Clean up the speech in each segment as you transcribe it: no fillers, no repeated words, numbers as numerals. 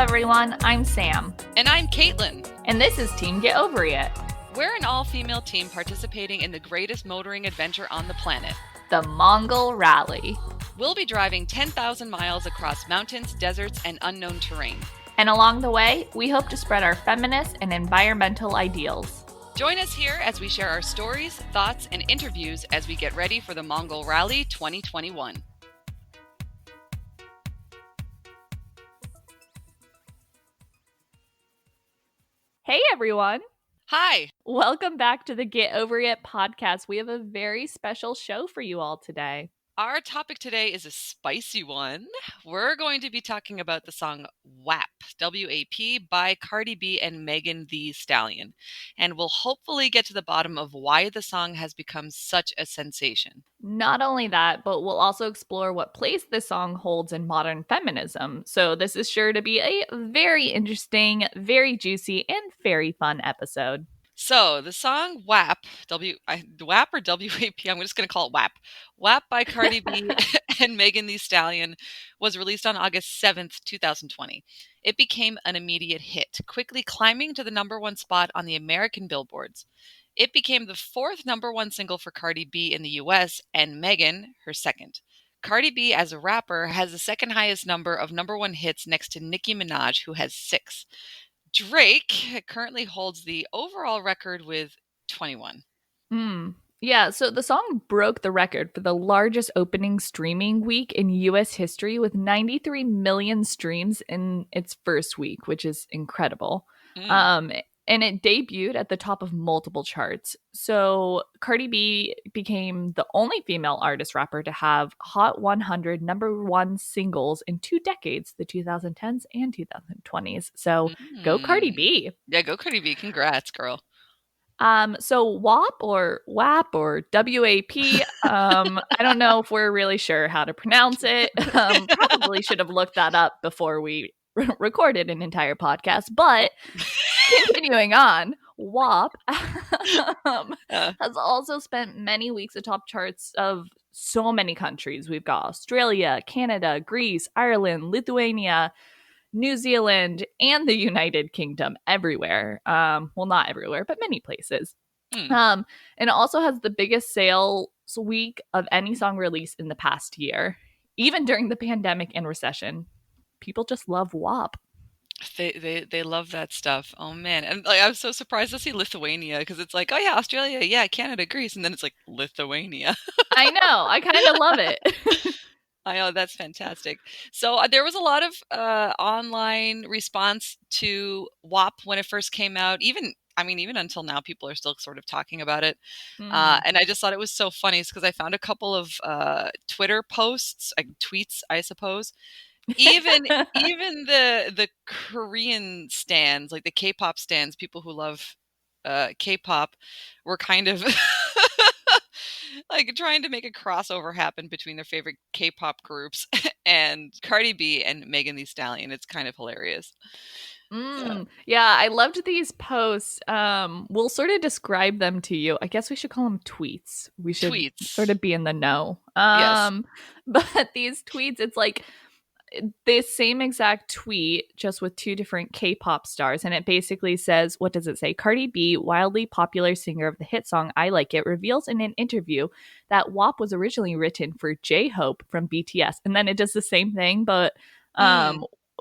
everyone, I'm Sam. And I'm Kaitlyn. And this is Team Get Ovary It. We're an all-female team participating in the greatest motoring adventure on the planet, the Mongol Rally. We'll be driving 10,000 miles across mountains, deserts, and unknown terrain. And along the way, we hope to spread our feminist and environmental ideals. Join us here as we share our stories, thoughts, and interviews as we get ready for the Mongol Rally 2021. Hey everyone! Hi! Welcome back to the Get Ovary It podcast. We have a very special show for you all today. Our topic today is a spicy one. We're going to be talking about the song WAP, W-A-P, by Cardi B and Megan Thee Stallion. And we'll hopefully get to the bottom of why the song has become such a sensation. Not only that, but we'll also explore what place this song holds in modern feminism. So this is sure to be a very interesting, very juicy, and very fun episode. So the song WAP, WAP or W-A-P, I'm just going to call it WAP. WAP by Cardi B and Megan Thee Stallion was released on August 7th, 2020. It became an immediate hit, quickly climbing to the #1 spot on the American billboards. It became the fourth #1 single for Cardi B in the US and Megan, her second. Cardi B as a rapper has the second highest number of #1 hits next to Nicki Minaj, who has 6. Drake currently holds the overall record with 21. Yeah, so the song broke the record for the largest opening streaming week in US history with 93 million streams in its first week, which is incredible. And it debuted at the top of multiple charts. So Cardi B became the only female artist rapper to have Hot 100 #1 singles in 2 decades, the 2010s and 2020s. So go Cardi B. Yeah, go Cardi B. Congrats, girl. So WAP or WAP or WAP, I don't know if we're really sure how to pronounce it. Probably should have looked that up before we recorded an entire podcast, but continuing on, WAP has also spent many weeks atop charts of so many countries. We've got Australia, Canada, Greece, Ireland, Lithuania, New Zealand, and the United Kingdom, everywhere. Well, not everywhere, but many places. And it also has the biggest sales week of any song released in the past year. Even during the pandemic and recession, people just love WAP. They love that stuff. Oh man. And like, I was so surprised to see Lithuania because it's like, oh yeah, Australia, yeah, Canada, Greece, and then it's like Lithuania. I know. I kind of love it. I know, that's fantastic. So there was a lot of online response to WAP when it first came out. Even until now, people are still sort of talking about it. And I just thought it was so funny because I found a couple of Twitter posts, like tweets, I suppose. Even the Korean stans, like the K-pop stans, people who love K-pop, were kind of like trying to make a crossover happen between their favorite K-pop groups and Cardi B and Megan Thee Stallion. It's kind of hilarious. So. Yeah, I loved these posts. We'll sort of describe them to you. I guess we should call them tweets. We should sort of be in the know. Yes. But these tweets, it's like the same exact tweet, just with 2 different K-pop stars. And it basically says, what does it say? Cardi B, wildly popular singer of the hit song I Like It, reveals in an interview that WAP was originally written for J-Hope from BTS. And then it does the same thing, but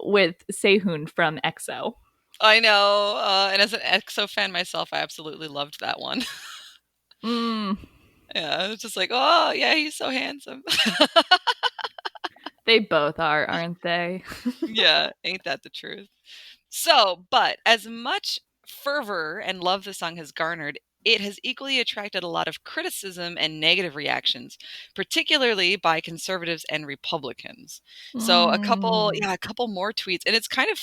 with Sehun from EXO. I know. And as an EXO fan myself, I absolutely loved that one. Yeah, it's just like, oh, yeah, he's so handsome. They both are, aren't they? Yeah, ain't that the truth? So, but as much fervor and love the song has garnered, it has equally attracted a lot of criticism and negative reactions, particularly by conservatives and Republicans. So a couple more tweets, and it's kind of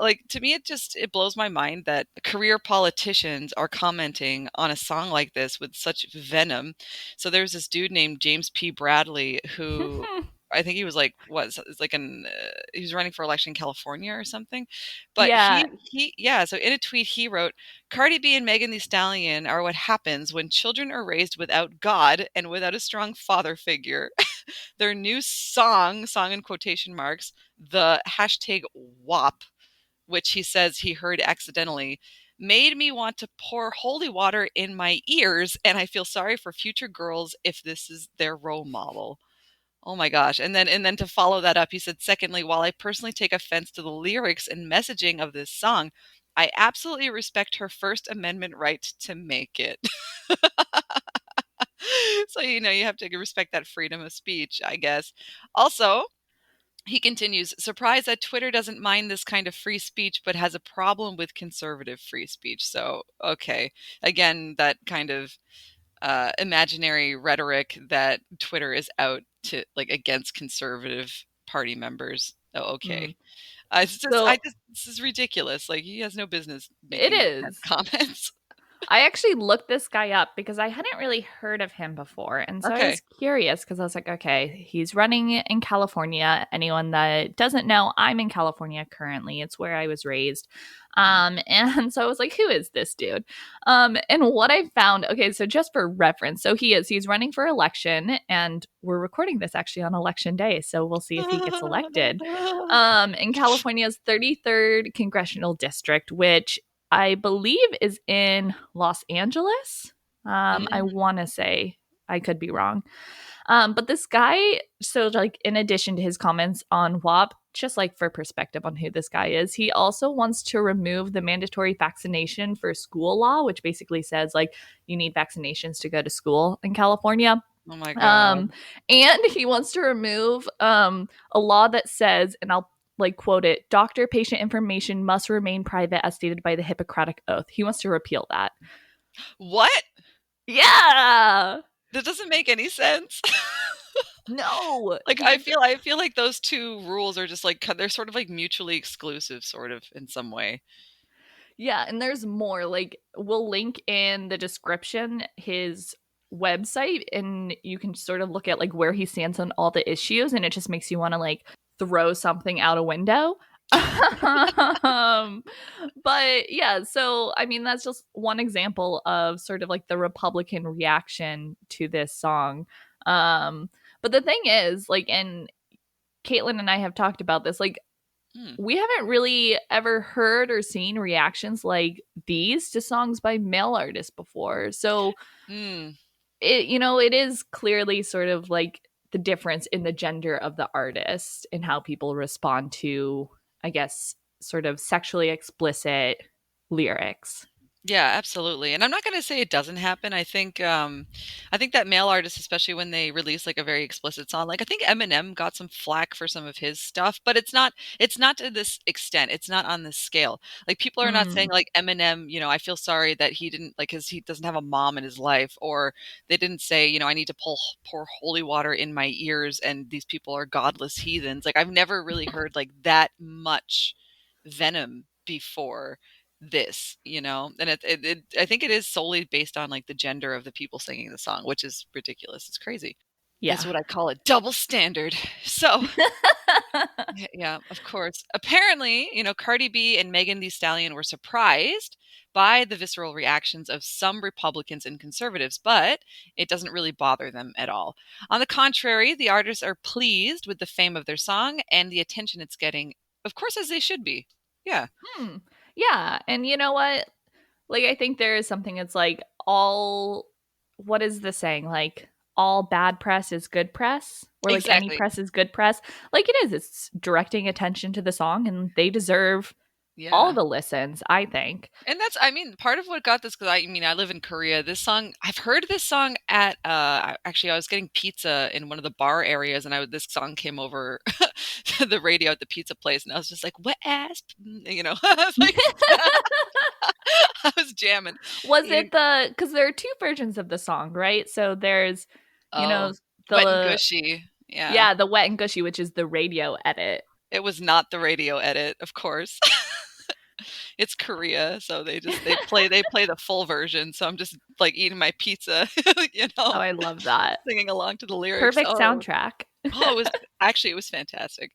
like, to me, it blows my mind that career politicians are commenting on a song like this with such venom. So there's this dude named James P. Bradley who I think he was like, he was running for election in California or something. But so in a tweet he wrote, Cardi B and Megan Thee Stallion are what happens when children are raised without God and without a strong father figure. Their new song in quotation marks, the hashtag WAP, which he says he heard accidentally, made me want to pour holy water in my ears, and I feel sorry for future girls if this is their role model. Oh my gosh. And then to follow that up, he said, secondly, while I personally take offense to the lyrics and messaging of this song, I absolutely respect her First Amendment right to make it. So, you have to respect that freedom of speech, I guess. Also, he continues, surprised that Twitter doesn't mind this kind of free speech, but has a problem with conservative free speech. So, okay. Again, that kind of imaginary rhetoric that Twitter is out to like against conservative party members. Oh, okay. Mm. I So just this is ridiculous. Like he has no business it making those kind is. of comments. I actually looked this guy up because I hadn't really heard of him before. And so I Okay. was curious because I was like, okay, he's running in California. Anyone that doesn't know, I'm in California currently. It's where I was raised. And so I was like, who is this dude? And what I found, okay, so just for reference, so he's running for election, and we're recording this actually on election day. So we'll see if he gets elected. In California's 33rd congressional district, which I believe is in Los Angeles. I Mm. want to say, I could be wrong. But this guy, so like in addition to his comments on WAP, just like for perspective on who this guy is, he also wants to remove the mandatory vaccination for school law, which basically says like you need vaccinations to go to school in California. Oh my god. Um, and he wants to remove a law that says, and I'll like quote it, doctor patient information must remain private as stated by the Hippocratic Oath. He wants to repeal that. What? Yeah. That doesn't make any sense. No. Like I feel like those two rules are just like they're sort of like mutually exclusive sort of in some way. Yeah, and there's more. Like we'll link in the description his website, and you can sort of look at like where he stands on all the issues, and it just makes you want to like throw something out a window. um, but yeah, so I mean that's just one example of sort of like the Republican reaction to this song. But the thing is, like, and Kaitlyn and I have talked about this, like Hmm. we haven't really ever heard or seen reactions like these to songs by male artists before. So Hmm. it is clearly sort of like the difference in the gender of the artist and how people respond to, I guess, sort of sexually explicit lyrics. Yeah, absolutely. And I'm not going to say it doesn't happen. I think that male artists, especially when they release like a very explicit song, like I think Eminem got some flack for some of his stuff, but it's not to this extent. It's not on this scale. Like people are not saying Mm. like Eminem, I feel sorry that he didn't like his he doesn't have a mom in his life, or they didn't say, I need to pour holy water in my ears and these people are godless heathens. Like I've never really heard like that much venom before this. And I think it is solely based on like the gender of the people singing the song, which is ridiculous. It's crazy. It's Yeah. what I call a double standard. So yeah, of course. Apparently, Cardi B and Megan Thee Stallion were surprised by the visceral reactions of some Republicans and conservatives, but it doesn't really bother them at all. On the contrary, the artists are pleased with the fame of their song and the attention it's getting, of course, as they should be. Yeah. Hmm. Yeah, and you know what? Like I think there is something it's like all what is the saying? Like all bad press is good press or like any Exactly. press is good press. Like it is. It's directing attention to the song and they deserve all Yeah. the listens, I think. And I mean, part of what got this, because I live in Korea. This song, I've heard this song at, actually, I was getting pizza in one of the bar areas, and this song came over the radio at the pizza place, and I was just like, wet ass, I was like, I was jamming. Was You- it the cuz there are two versions of the song, right? So there's you know Oh, wet and the gushy. Yeah. yeah, the wet and gushy, which is the radio edit. It was not the radio edit, of course. It's Korea, so they play the full version. So I'm just like eating my pizza, you Oh, know, I love that. singing along to the lyrics. Perfect Oh, soundtrack. it was fantastic.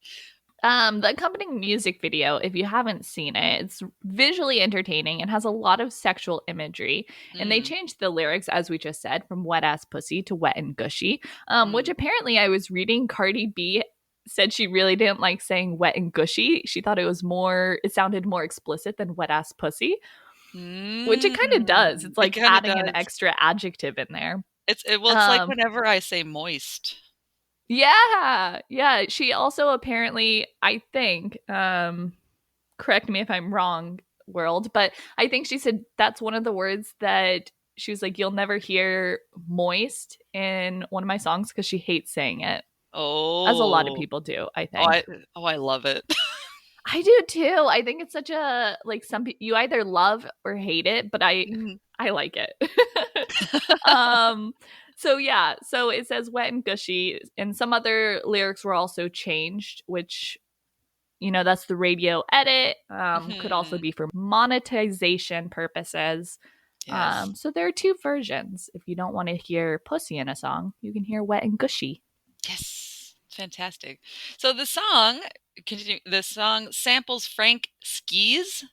The accompanying music video, if you haven't seen it, it's visually entertaining and has a lot of sexual imagery. And they Mm, changed the lyrics, as we just said, from wet ass pussy to wet and gushy, which mm. apparently I was reading Cardi B. said she really didn't like saying wet and gushy. She thought it sounded more explicit than wet ass pussy, which it kind of does. It's It like kind of adding an does. extra adjective in there. It's like Um, whenever I say moist. yeah, yeah. She also apparently, I think, correct me if I'm wrong, world, but I think she said that's one of the words that she was like, you'll never hear moist in one of my songs because she hates saying it, as a lot of Oh. people do, I Oh, I think. oh, I love it. I do too. I think it's such a like you either love or hate it, but Mhm. I like it. um so yeah, so it says wet and gushy, and some other lyrics were also changed, which that's the radio edit. Could also Mhm. be for monetization purposes. Yes. So there are two versions. If you don't want to hear pussy in a song, you can hear wet and gushy. Yes. Fantastic. So the song samples Frank Skis,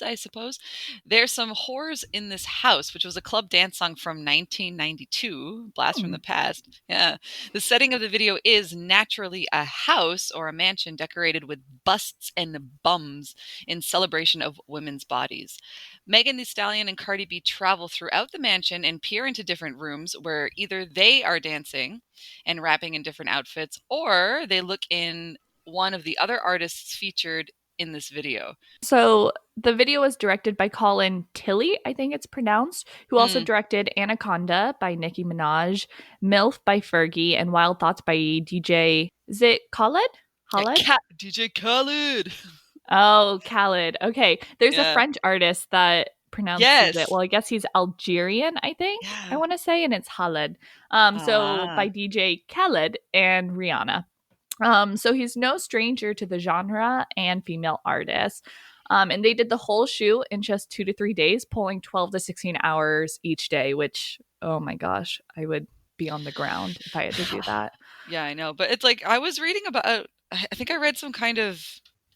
I suppose. There's some whores in this house, which was a club dance song from 1992, blast from Hmm. the past. Yeah. The setting of the video is naturally a house or a mansion decorated with busts and bums in celebration of women's bodies. Megan Thee Stallion and Cardi B travel throughout the mansion and peer into different rooms where either they are dancing and rapping in different outfits, or they look in one of the other artists featured in this video. So the video was directed by Colin Tilley, I think it's pronounced, who also Mm. directed Anaconda by Nicki Minaj, MILF by Fergie, and Wild Thoughts by DJ. Is it Khaled? Yeah, Khaled? DJ Khaled. Oh, Khaled. Okay. There's a Yeah. French artist that pronounces it. Yes. Well, I guess he's Algerian, I think, I Yeah. want to say, and it's Khaled. So Ah. by DJ Khaled and Rihanna. So he's no stranger to the genre and female artists. And they did the whole shoot in just 2 to 3 days, pulling 12 to 16 hours each day, which, oh my gosh, I would be on the ground if I had to do that. Yeah, I know. But it's like I was reading about I think I read some kind of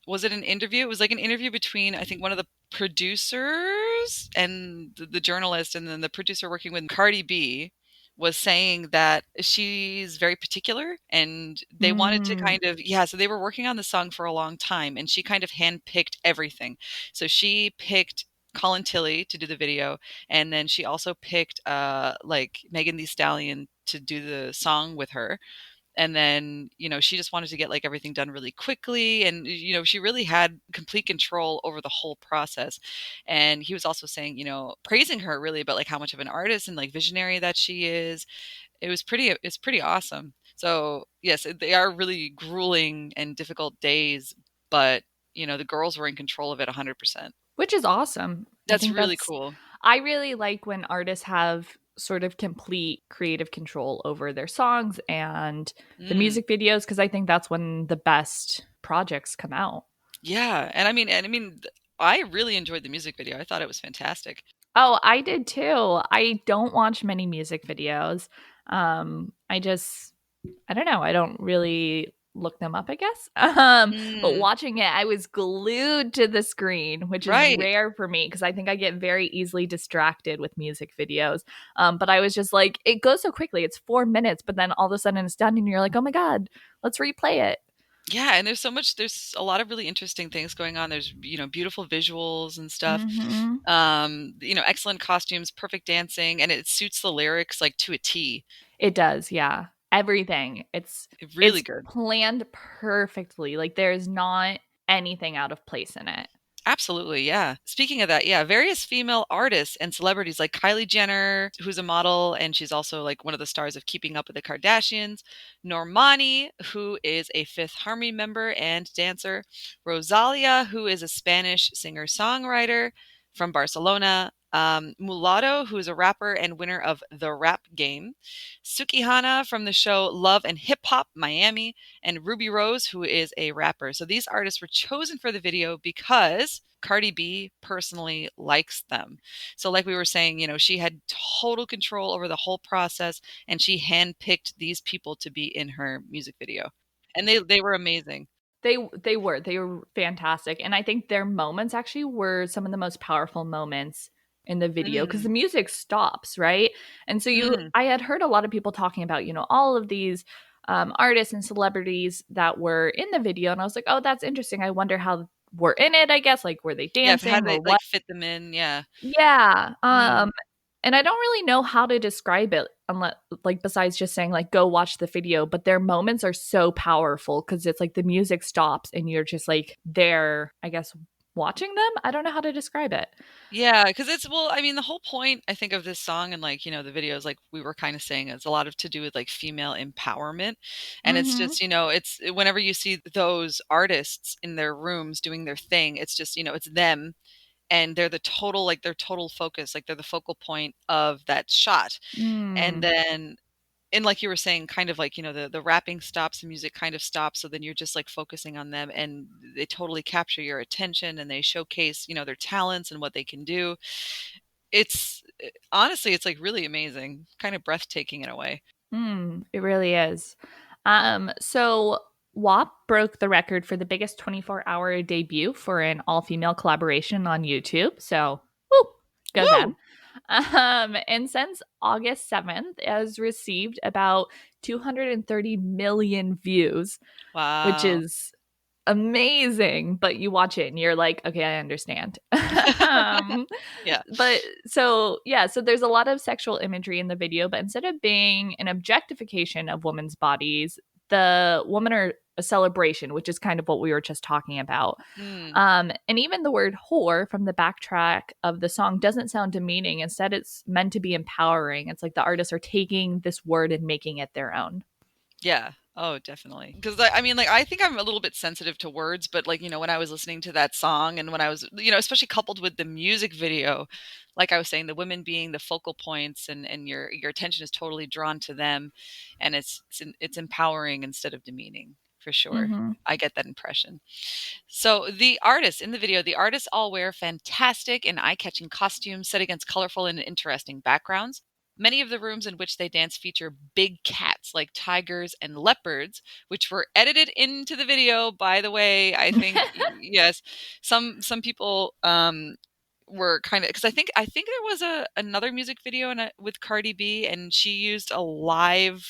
was it an interview? It was like an interview between I think one of the producers and the journalist and then the producer working with Cardi B was saying that she's very particular and they wanted to Mm. kind of yeah, so they were working on the song for a long time and she kind of handpicked everything. So she picked Colin Tilley to do the video and then she also picked like Megan Thee Stallion to do the song with her and then she just wanted to get like everything done really quickly and she really had complete control over the whole process and he was also saying praising her really about like how much of an artist and like visionary that she is. It's pretty awesome. So yes, they are really grueling and difficult days, but the girls were in control of it 100%. Which is awesome. I That's think really cool. I really like when artists have sort of complete creative control over their songs and the Mm. music videos, because I think that's when the best projects come out. Yeah, and I mean, I really enjoyed the music video. I thought it was fantastic. Oh, I did too. I don't watch many music videos. I don't know. I don't really look them up, I guess. But Mm, watching it, I was glued to the screen, which is right. rare for me because I think I get very easily distracted with music videos. But I was just like, it goes so quickly. It's 4 minutes, but then all of a sudden it's done, and you're like, oh my God, let's replay it. Yeah, and there's a lot of really interesting things going on. There's, beautiful visuals and stuff. Hmm. Excellent costumes, perfect dancing, and it suits the lyrics like to a T. It does, yeah. Everything. Really It's good. planned perfectly. Like there's not anything out of place in it. Absolutely, yeah. Speaking of that, yeah, various female artists and celebrities like Kylie Jenner, who's a model, and she's also like one of the stars of Keeping Up with the Kardashians, Normani, who is a Fifth Harmony member and dancer, Rosalia, who is a Spanish singer-songwriter from Barcelona, Mulatto, who is a rapper and winner of The Rap Game, Sukihana from the show Love and Hip Hop Miami, and Ruby Rose, who is a rapper. So these artists were chosen for the video because Cardi B personally likes them. So, like we were saying, she had total control over the whole process and she handpicked these people to be in her music video. And they were amazing. They were fantastic, and I think their moments actually were some of the most powerful moments in the video because Mm, the music stops, right? And so mm, I had heard a lot of people talking about all of these artists and celebrities that were in the video. And I was like, oh, that's interesting. I wonder how we're in it, I guess. Like, were they Yeah, how dancing do or they, what? like, fit them in? Yeah. Yeah. Mm. And I don't really know how to describe it unless like besides just saying like go watch the video, but their moments are so powerful because it's like the music stops and you're just like there, I guess, watching them. I don't know how to describe it. Yeah, because it's well, I mean, the whole point I think of this song and like, the videos like we were kind of saying is a lot of to do with like female empowerment. And it's Mm-hmm. just, it's whenever you see those artists in their rooms doing their thing, it's just, it's them and they're the total like their total focus, like they're the focal point of that shot. And Mm. then and like you were saying, kind of like, the rapping stops, the music kind of stops, so then you're just like focusing on them and they totally capture your attention and they showcase, their talents and what they can do. It's honestly, it's like really amazing, kind of breathtaking in a way. It really is. So WAP broke the record for the biggest 24-hour debut for an all-female collaboration on YouTube. So, woo, go Woo! them. And since August 7th, it has received about 230 million views, which Wow. is amazing. But you watch it and you're like, okay, I understand. um, Yeah. but so yeah, so there's a lot of sexual imagery in the video, but instead of being an objectification of women's bodies, the women are a celebration, which is kind of what we were just talking about. Mm. And even the word whore from the backtrack of the song doesn't sound demeaning. Instead, it's meant to be empowering. It's like the artists are taking this word and making it their own. Yeah. Oh, definitely. Because I mean, like, I think I'm a little bit sensitive to words, but like, when I was listening to that song and when I was, especially coupled with the music video, like I was saying, the women being the focal points and your attention is totally drawn to them, and it's empowering instead of demeaning for sure. Mm-hmm. I get that impression. So the artists in the video, the artists all wear fantastic and eye-catching costumes set against colorful and interesting backgrounds. Many of the rooms in which they dance feature big cats like tigers and leopards, which were edited into the video. By the way, I think yes, some people were kind of because I think there was another music video with Cardi B and she used a live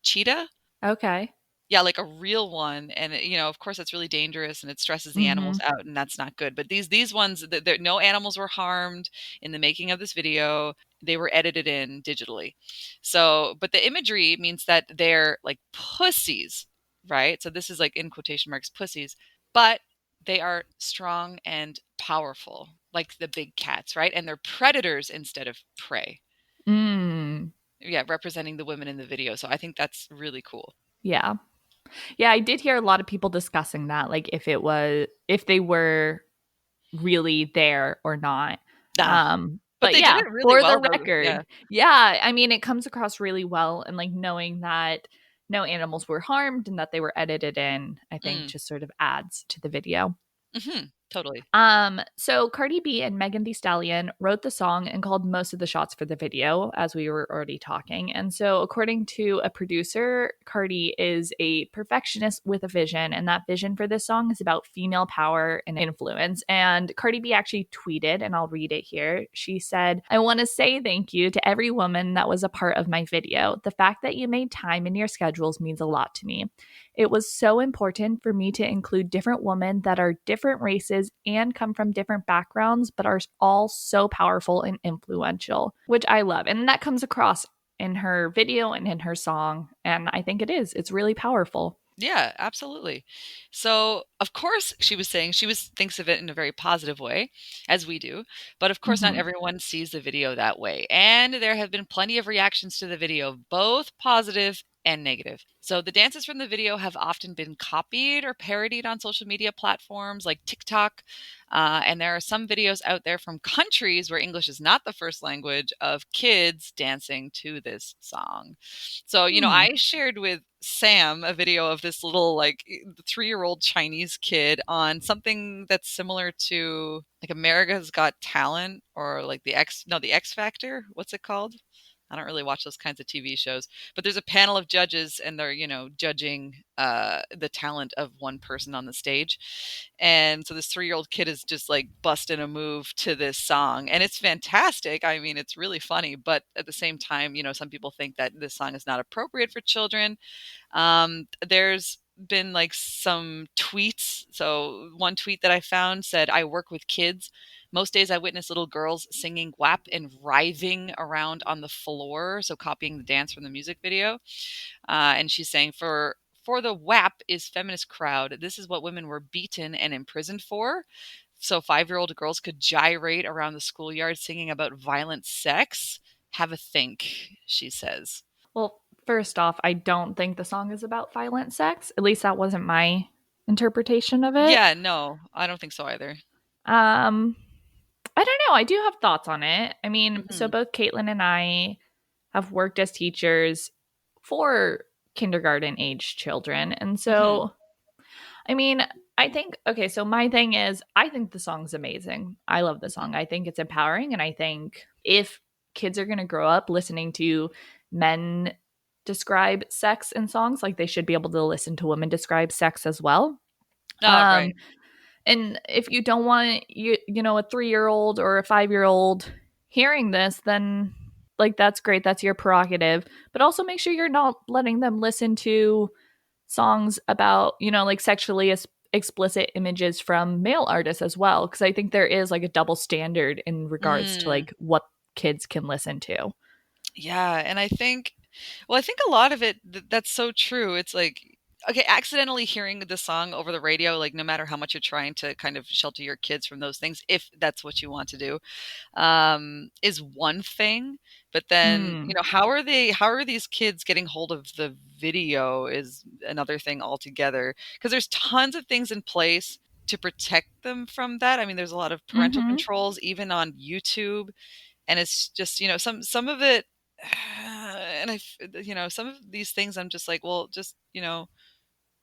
cheetah. Okay. Yeah, like a real one, and of course, that's really dangerous, and it stresses the Mm-hmm. animals out, and that's not good. But these ones, there no animals were harmed in the making of this video. They were edited in digitally. So, but the imagery means that they're like pussies, right? So this is like in quotation marks pussies, but they are strong and powerful, like the big cats, right? And they're predators instead of prey. Mm. Yeah, representing the women in the video. So I think that's really cool. Yeah. Yeah, I did hear a lot of people discussing that, like if they were really there or not. Nah, but But they did yeah, it really for the well, though. Yeah. record, yeah, I mean, it comes across really well, and like knowing that no animals were harmed and that they were edited in, I think Mm. just sort of adds to the video. Mhm. Totally. So Cardi B and Megan Thee Stallion wrote the song and called most of the shots for the video, as we were already talking. And so, according to a producer, Cardi is a perfectionist with a vision, and that vision for this song is about female power and influence. And Cardi B actually tweeted, and I'll read it here. She said, "I want to say thank you to every woman that was a part of my video. The fact that you made time in your schedules means a lot to me. It was so important for me to include different women that are different races and come from different backgrounds, but are all so powerful and influential," which I love. And that comes across in her video and in her song. And I think it is. It's really powerful. Yeah, absolutely. So, of course, she was saying she was thinks of it in a very positive way, as we do. But of course, not Mm-hmm. everyone sees the video that way. And there have been plenty of reactions to the video, both positive and negative. So, the dances from the video have often been copied or parodied on social media platforms like TikTok. And there are some videos out there from countries where English is not the first language of kids dancing to this song. So, Hmm. I shared with Sam a video of this little like 3-year-old Chinese kid on something that's similar to like America's Got Talent or like the X Factor. What's it called? I don't really watch those kinds of TV shows, but there's a panel of judges and they're, judging the talent of one person on the stage. And so this 3-year-old kid is just like busting a move to this song. And it's fantastic. I mean, it's really funny. But at the same time, some people think that this song is not appropriate for children. There's been like some tweets. So one tweet that I found said, "I work with kids. Most days I witness little girls singing WAP and writhing around on the floor." So copying the dance from the music video. And she's saying, for the WAP is feminist crowd. This is what women were beaten and imprisoned for. So 5-year-old girls could gyrate around the schoolyard singing about violent sex. Have a think, she says. Well, first off, I don't think the song is about violent sex. At least that wasn't my interpretation of it. Yeah, no, I don't think so either. Um, I don't know. I do have thoughts on it. I mean, so Mhm. both Caitlin and I have worked as teachers for kindergarten age children. And Mhm. so, I mean, I think, okay, so my thing is, I think the song's amazing. I love the Mhm. song. I think it's empowering. And I think if kids are going to grow up listening to men describe sex in songs, like they should be able to listen to women describe sex as well. Oh, Um, right. and if you don't want a 3-year-old or a 5-year-old hearing this, then like that's great. That's your prerogative. But also make sure you're not letting them listen to songs about, like sexually explicit images from male artists as well. Cause I think there is like a double standard in regards to Mm. like what kids can listen to. Yeah, and I think a lot of it that's so true. It's like, okay, accidentally hearing the song over the radio, like no matter how much you're trying to kind of shelter your kids from those things, if that's what you want to do, is one thing. But then, Mm. how are these kids getting hold of the video is another thing altogether. Because there's tons of things in place to protect them from that. I mean, there's a lot of parental Mm-hmm. controls, even on YouTube, and it's just some of it, and some of these things I'm just like, well, just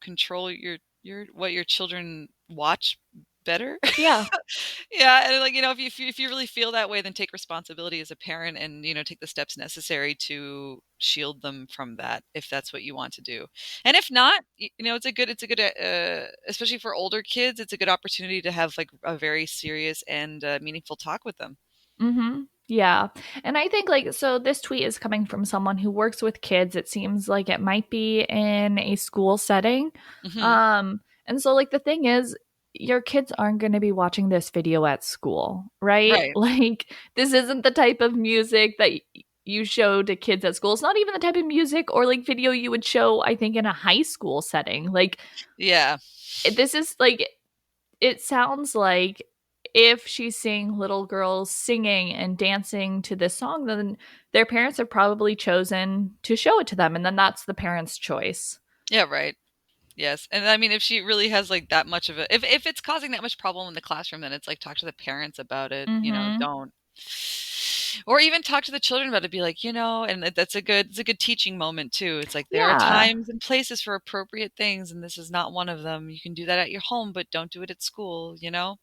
control your what your children watch better. Yeah. Yeah, and like, if you really feel that way, then take responsibility as a parent and take the steps necessary to shield them from that, if that's what you want to do. And if not, it's a good especially for older kids, it's a good opportunity to have like a very serious and meaningful talk with them. Mm-hmm. Yeah. And I think like so this tweet is coming from someone who works with kids. It seems like it might be in a school setting. Hmm. And so like the thing is your kids aren't going to be watching this video at school, right? Right. Like this isn't the type of music that you show to kids at school. It's not even the type of music or like video you would show I think in a high school setting. Like Yeah. this is like it sounds like if she's seeing little girls singing and dancing to this song, then their parents have probably chosen to show it to them. And then that's the parents' choice. Yeah, right. Yes, and I mean, if she really has, like, that much of a if it's causing that much problem in the classroom, then it's like, talk to the parents about it, Mm-hmm. don't or even talk to the children about it, be like, and that's a good teaching moment too. It's like, there are Yeah. times and places for appropriate things, and this is not one of them. You can do that at your home, but don't do it at school, you know?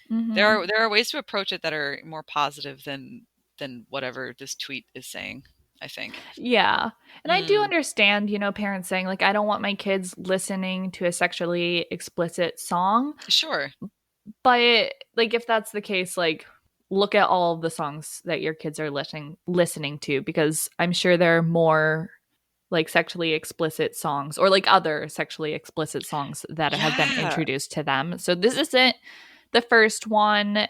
There Mm-hmm. are there are ways to approach it that are more positive than whatever this tweet is saying, I think. Yeah. And I do Mm, understand, parents saying, like, I don't want my kids listening to a sexually explicit song. sure. But like if that's the case, like look at all of the songs that your kids are listening to because I'm sure there are more like sexually explicit songs or like other sexually explicit songs that have been Yeah. introduced to them. So this isn't the first one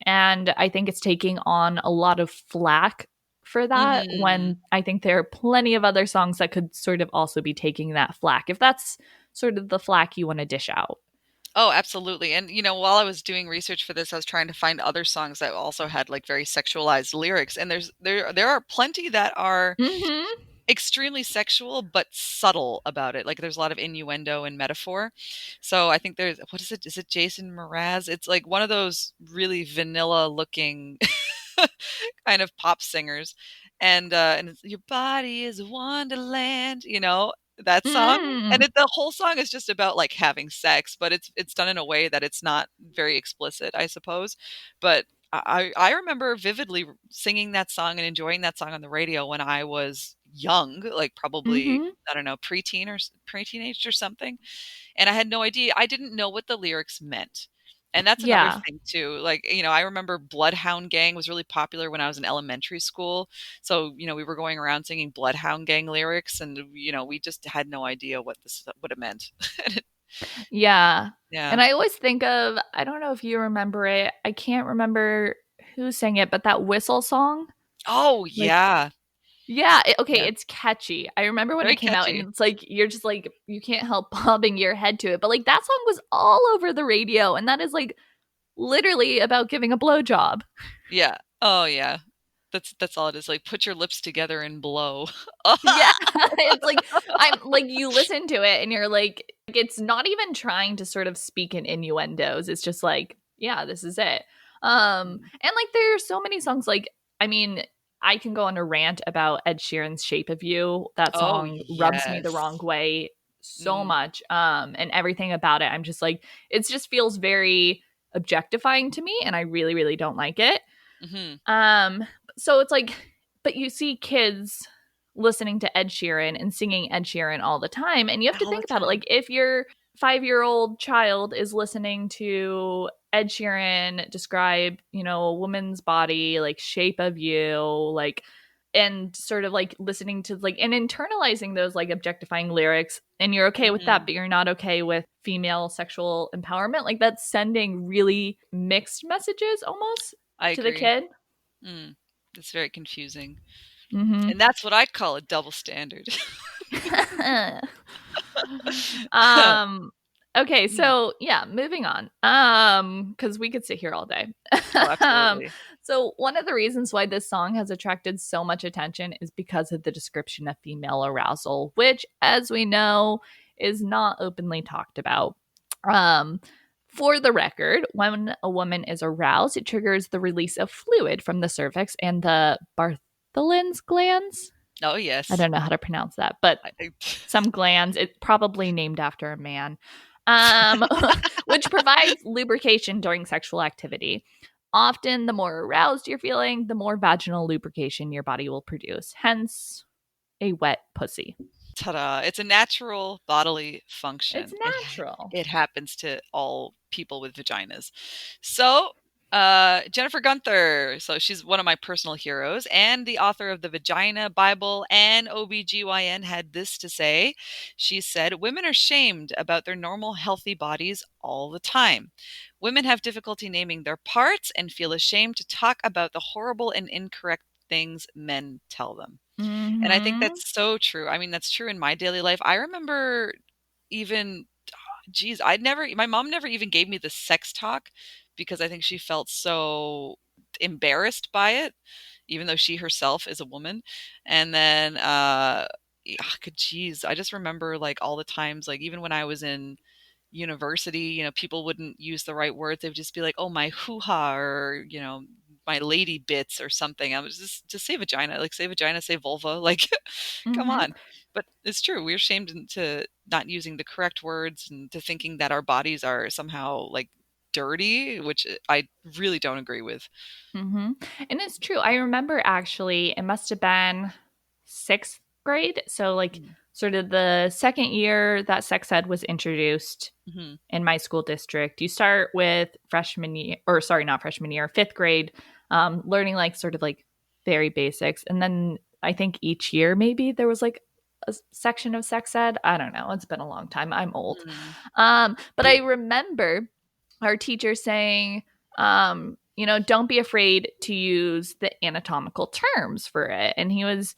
and I think it's taking on a lot of flack for that Mhm. when I think there are plenty of other songs that could sort of also be taking that flack if that's sort of the flack you want to dish out. Oh, absolutely. And while I was doing research for this, I was trying to find other songs that also had like very sexualized lyrics. And there are plenty that are Mhm. extremely sexual but subtle about it. Like there's a lot of innuendo and metaphor. So I think there's what is it? Is it Jason Mraz? It's like one of those really vanilla looking kind of pop singers. And it's, your body is a wonderland, that song. And Mm. the whole song is just about like having sex, but it's done in a way that it's not very explicit, I suppose. But I remember vividly singing that song and enjoying that song on the radio when I was young, like probably, Mhm. I don't know, preteen or pre-teenage or something. And I had no idea. I didn't know what the lyrics meant. And that's another Yeah. thing too. Like, I remember Bloodhound Gang was really popular when I was in elementary school. So, we were going around singing Bloodhound Gang lyrics and we just had no idea what it meant. Yeah. Yeah. And I always think of, I don't know if you remember it. I can't remember who sang it, but that whistle song, Oh, like, yeah. yeah, okay, Yeah. it's catchy. I remember when it Very came out and catchy. it's like you're just like you can't help bobbing your head to it. But like that song was all over the radio and that is like literally about giving a blowjob. Yeah. Oh, yeah. That's all it is. Like, put your lips together and blow. Yeah. It's like I'm like you listen to it and you're like it's not even trying to sort of speak in innuendos. It's just like, yeah, this is it. And like there are so many songs like I mean, I can go on a rant about Ed Sheeran's Shape of You. That Oh, song rubs me the yes. wrong way so Mm, much. And everything about it, I'm just like it just feels very objectifying to me and I really really don't like it. mhm. Um, so it's like, but you see kids listening to Ed Sheeran and singing Ed Sheeran all the time. And you have to All the think about it. time. Like, if your 5-year-old child is listening to Ed Sheeran describe, a woman's body, like shape of you, like, and sort of like listening to like and internalizing those like objectifying lyrics, and you're okay with that, Mhm. but you're not okay with female sexual empowerment, like that's sending really mixed messages almost I to the agree. kid. Mm. It's very confusing. Mhm. And that's what I call a double standard. Um, okay, Mm. so yeah, moving on. Because we could sit here all day. Oh, Um, absolutely. so one of the reasons why this song has attracted so much attention is because of the description of female arousal, which, as we know, is not openly talked about. Um, for the record, when a woman is aroused, it triggers the release of fluid from the cervix and the Bartholin's glands. Oh, I yes. don't know how to pronounce that, but I some glands. It's probably named after a man, which provides lubrication during sexual activity. Often, the more aroused you're feeling, the more vaginal lubrication your body will produce. Hence, a wet pussy. Ta-da. It's a natural bodily It's function. natural. It happens to all people with vaginas. So, Jennifer Gunther. So she's one of my personal heroes and the author of the Vagina Bible and OBGYN had this to say. She said, "Women are shamed about their normal healthy bodies all the time. Women have difficulty naming their parts and feel ashamed to talk about the horrible and incorrect things men tell them." And I think Mm-hmm. that's so true. I mean, that's true in my daily life. I remember even, geez, my mom never even gave me the sex talk because I think she felt so embarrassed by it, even though she herself is a woman. And then, yeah, geez, I just remember like all the times, like even when I was in university, people wouldn't use the right words. They would just be like, "Oh, my hoo-ha," or, "my lady bits," or something. I was just say vagina, like say vagina, say vulva, like come Mm-hmm. on. But it's true. We're shamed into not using the correct words and to thinking that our bodies are somehow like dirty, which I really don't agree with. Mm-hmm. And it's true. I remember actually, it must have been sixth grade. So, like, Mm. sort of the second year that sex ed was introduced Mhm. in my school district. You start with freshman year, or sorry, not freshman year, fifth grade, learning like sort of like very basics. And then I think each year maybe there was like a section of sex ed. I don't know. It's been a long time. I'm old. Mm. But I remember our teacher saying, don't be afraid to use the anatomical terms for it. And he was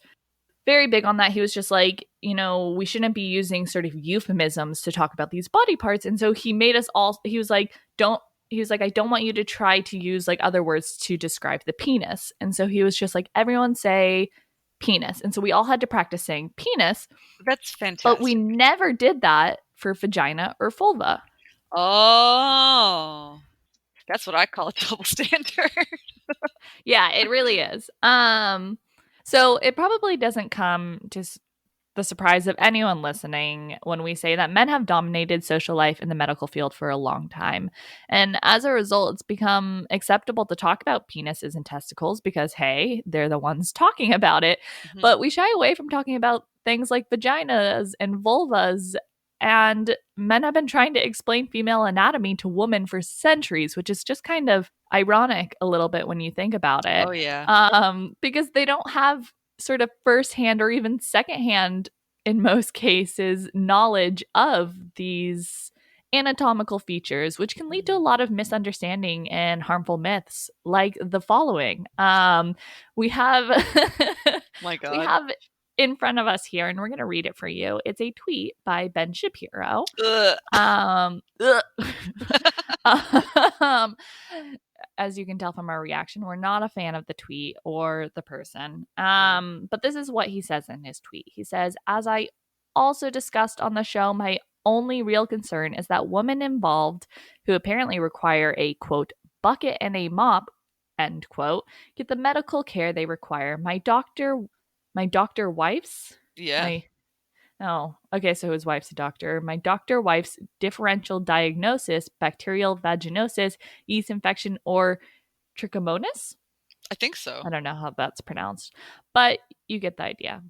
very big on that. He was just like, we shouldn't be using sort of euphemisms to talk about these body parts. And so he made us all, he was like, I don't want you to try to use like other words to describe the penis. And so he was just like, everyone say penis. And so we all had to practice saying penis, That's but we fantastic. never did that for vagina or vulva. Oh, that's what I call a double standard. Yeah, it really is. So it probably doesn't come just the surprise of anyone listening when we say that men have dominated social life in the medical field for a long time. And as a result, it's become acceptable to talk about penises and testicles because, hey, they're the ones talking about it. Mhm. But we shy away from talking about things like vaginas and vulvas. And men have been trying to explain female anatomy to women for centuries, which is just kind of ironic a little bit when you think about it. Oh, yeah. Because they don't have sort of firsthand or even secondhand, in most cases, knowledge of these anatomical features, which can lead to a lot of misunderstanding and harmful myths, like the following. We have My we God. have in front of us here, and we're going to read it for you. It's a tweet by Ben Shapiro. Ugh. Um, as you can tell from our reaction, we're not a fan of the tweet or the person. But this is what he says in his tweet. He says, as I also discussed on the show, my only real concern is that women involved who apparently require a quote bucket and a mop end quote get the medical care they require. My doctor wife's Yeah. my Oh, okay. So his wife's a doctor. My doctor wife's differential diagnosis, bacterial vaginosis, yeast infection, or trichomonas. I think so. I don't know how that's pronounced, but you get the idea.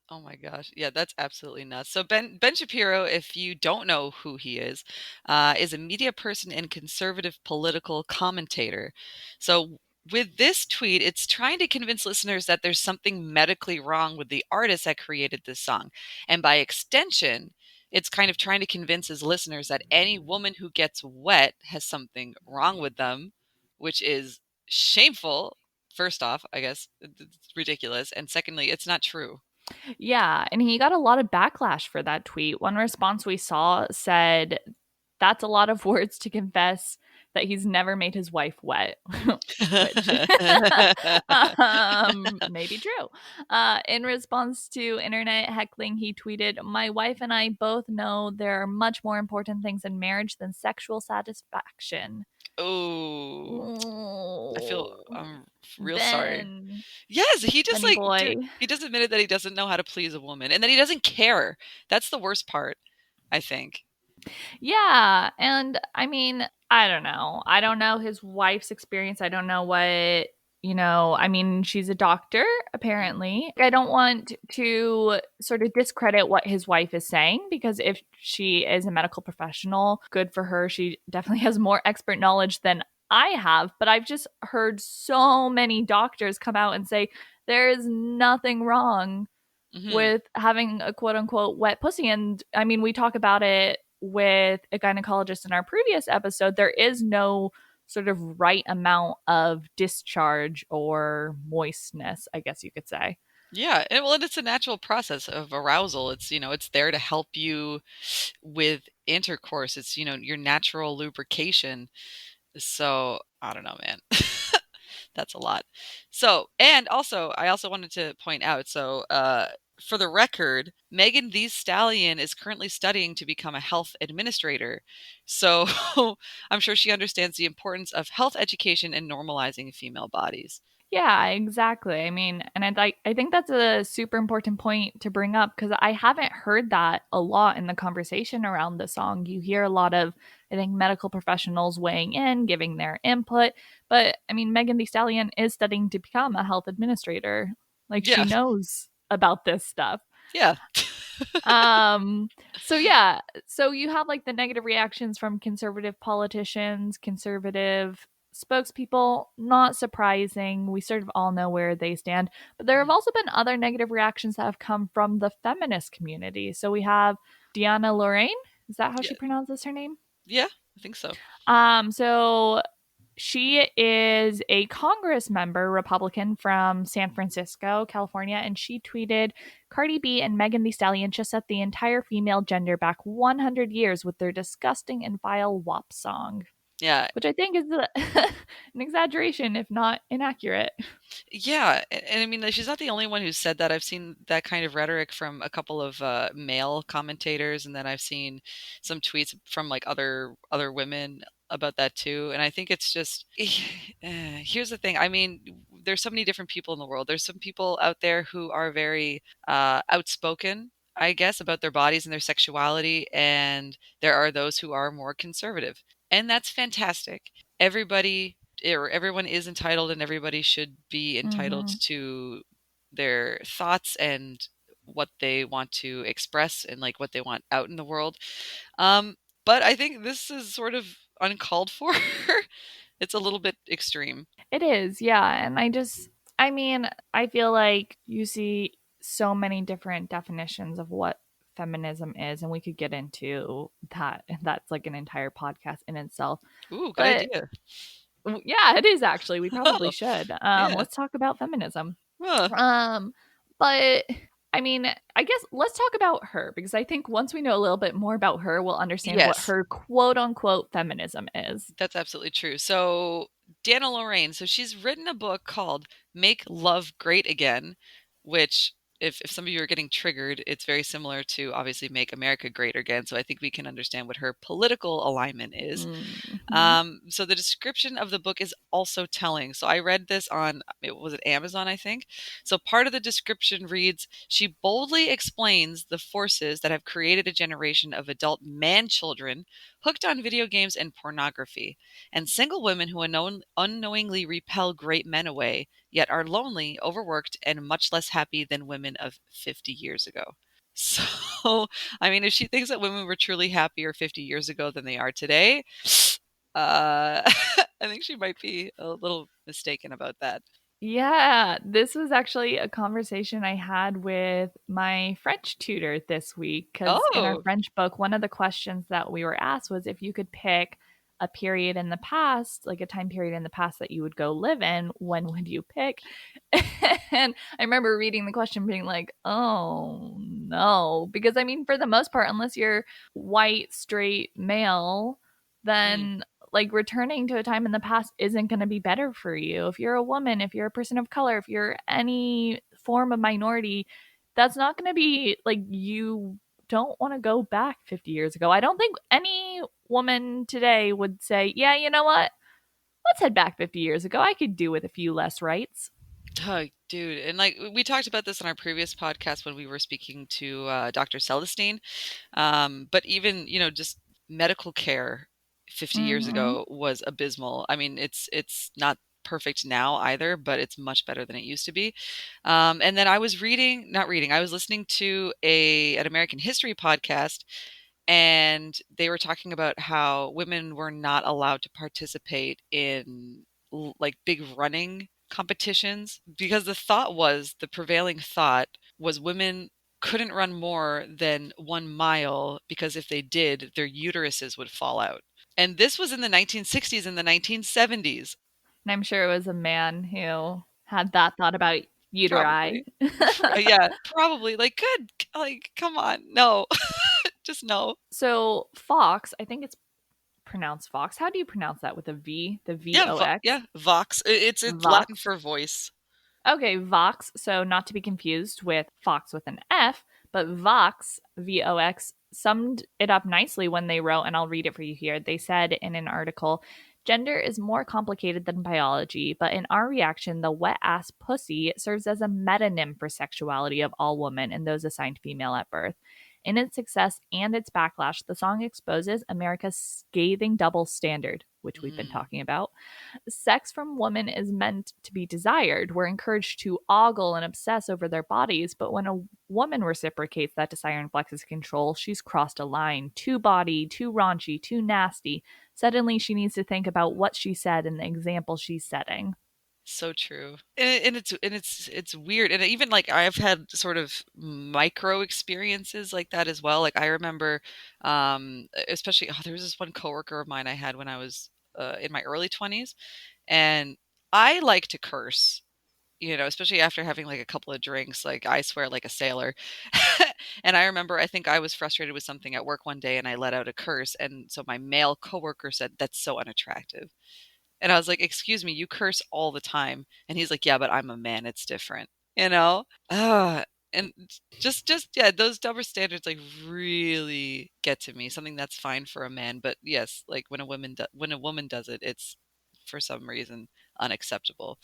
Oh my gosh. Yeah, that's absolutely nuts. So Ben Shapiro, if you don't know who he is a media person and conservative political commentator. So with this tweet, it's trying to convince listeners that there's something medically wrong with the artist that created this song. And by extension, it's kind of trying to convince his listeners that any woman who gets wet has something wrong with them, which is shameful. First off, I guess it's ridiculous. And secondly, it's not true. Yeah, and he got a lot of backlash for that tweet. One response we saw said, that's a lot of words to confess that he's never made his wife wet, which may be true. In response to internet heckling, he tweeted, my wife and I both know there are much more important things in marriage than sexual satisfaction. Oh, Oh, I'm real sorry. Ben, Yes, he just Benny boy. he just admitted that he doesn't know how to please a woman and that he doesn't care. That's the worst part, I think. Yeah, and I mean, I don't know. I don't know his wife's experience. I don't know what, I mean, she's a doctor, apparently. I don't want to sort of discredit what his wife is saying because if she is a medical professional, good for her. She definitely has more expert knowledge than I have, but I've just heard so many doctors come out and say there is nothing wrong Mhm. with having a quote unquote wet pussy. And I mean, we talk about it with a gynecologist in our previous episode. There is no sort of right amount of discharge or moistness, I guess you could say. Yeah, and it's a natural process of arousal. It's there to help you with intercourse. It's your natural lubrication. So, I don't know, man. That's a lot. So, and also, I also wanted to point out, for the record, Megan Thee Stallion is currently studying to become a health administrator. So, I'm sure she understands the importance of health education and normalizing female bodies. Yeah, exactly. I mean, and I think that's a super important point to bring up because I haven't heard that a lot in the conversation around the song. You hear a lot of, I think, medical professionals weighing in, giving their input. But I mean, Megan Thee Stallion is studying to become a health administrator. Like she Yeah, knows about this stuff. yeah. Um, so yeah, so you have like the negative reactions from conservative politicians, conservative spokespeople, not surprising. We sort of all know where they stand. But there have also been other negative reactions that have come from the feminist community. So we have Deanna Lorraine. Is that how Yeah, she pronounces her name? yeah, I think so. So she is a Congress member, Republican from San Francisco, California, and she tweeted Cardi B and Megan Thee Stallion just set the entire female gender back 100 years with their disgusting and vile WAP song, Yeah, which I think is an exaggeration, if not inaccurate. yeah, and I mean, like, she's not the only one who said that. I've seen that kind of rhetoric from a couple of male commentators, and then I've seen some tweets from like other women about that too. And I think it's just here's the thing. I mean, there's so many different people in the world. There's some people out there who are very outspoken I guess, about their bodies and their sexuality, and there are those who are more conservative. And that's fantastic. Everybody or everyone is entitled, and everybody should be entitled Mhm. to their thoughts and what they want to express and like what they want out in the world. Um, but I think this is sort of uncalled for. It's a little bit extreme. It is, yeah, and I mean, I feel like you see so many different definitions of what feminism is, and we could get into that, and that's like an entire podcast in itself. Ooh, good But idea. yeah, it is actually. We probably Oh, should. yeah. Let's talk about feminism. Huh. Um, but I mean, I guess let's talk about her because I think once we know a little bit more about her, we'll understand what Yes. her quote unquote feminism is. That's absolutely true. So, Dana Lorraine, so she's written a book called Make Love Great Again, which if some of you are getting triggered, it's very similar to obviously Make America Great Again. So I think we can understand what her political alignment is. Mhm. So the description of the book is also telling. So I read this on, it was it Amazon, I think. So part of the description reads, she boldly explains the forces that have created a generation of adult man children hooked on video games and pornography, and single women who unknowingly repel great men away, yet are lonely, overworked, and much less happy than women of 50 years ago. So, I mean, if she thinks that women were truly happier 50 years ago than they are today, I think she might be a little mistaken about that. Yeah, this was actually a conversation I had with my French tutor this week because in our Oh, French book, one of the questions that we were asked was if you could pick a period in the past, like a time period in the past that you would go live in, when would you pick? And I remember reading the question being like, oh no. Because I mean, for the most part, unless you're white, straight male, mm, then like returning to a time in the past isn't going to be better for you. If you're a woman, if you're a person of color, if you're any form of minority, that's not going to be like you don't want to go back 50 years ago. I don't think any woman today would say, yeah, you know what? Let's head back 50 years ago. I could do with a few less rights. oh, dude. And like we talked about this on our previous podcast when we were speaking to Dr. Celestine. But even, just medical care 50 years Mm-hmm. ago was abysmal. I mean, it's not perfect now either, but it's much better than it used to be. And then I was not reading, I was listening to an American history podcast, and they were talking about how women were not allowed to participate in like big running competitions because the prevailing thought was women couldn't run more than 1 mile because if they did, their uteruses would fall out. And this was in the 1960s and the 1970s. And I'm sure it was a man who had that thought about uteri. Probably. Yeah, probably. Like, good. Like, come on. No, just no. So, Fox, I think it's pronounced Fox. How do you pronounce that with a V? The V Yeah, O X? yeah, Vox. It's Latin Vox. for voice. Okay, Vox. So, not to be confused with Fox with an F, but Vox, VOX, summed it up nicely when they wrote, and I'll read it for you here. They said in an article, gender is more complicated than biology, but in our reaction, the wet ass pussy serves as a metonym for sexuality of all women and those assigned female at birth. In its success and its backlash, the song exposes America's scathing double standard, which we've been Mm. talking about. Sex from women is meant to be desired. We're encouraged to ogle and obsess over their bodies, but when a woman reciprocates that desire and flexes control, she's crossed a line. Too body, too raunchy, too nasty. Suddenly, she needs to think about what she said and the example she's setting. So true. And it's weird. And even like I've had sort of micro experiences like that as well. Like I remember especially there was this one coworker of mine I had when I was in my early 20s, and I like to curse. Especially after having like a couple of drinks, like I swear like a sailor. And I remember I think I was frustrated with something at work one day and I let out a curse, and so my male coworker said, "That's so unattractive." And I was like, "Excuse me, you curse all the time." And he's like, "Yeah, but I'm a man, it's different." You know? And just yeah, those double standards like really get to me. Something that's fine for a man, but yes, like when a woman does it, it's for some reason unacceptable.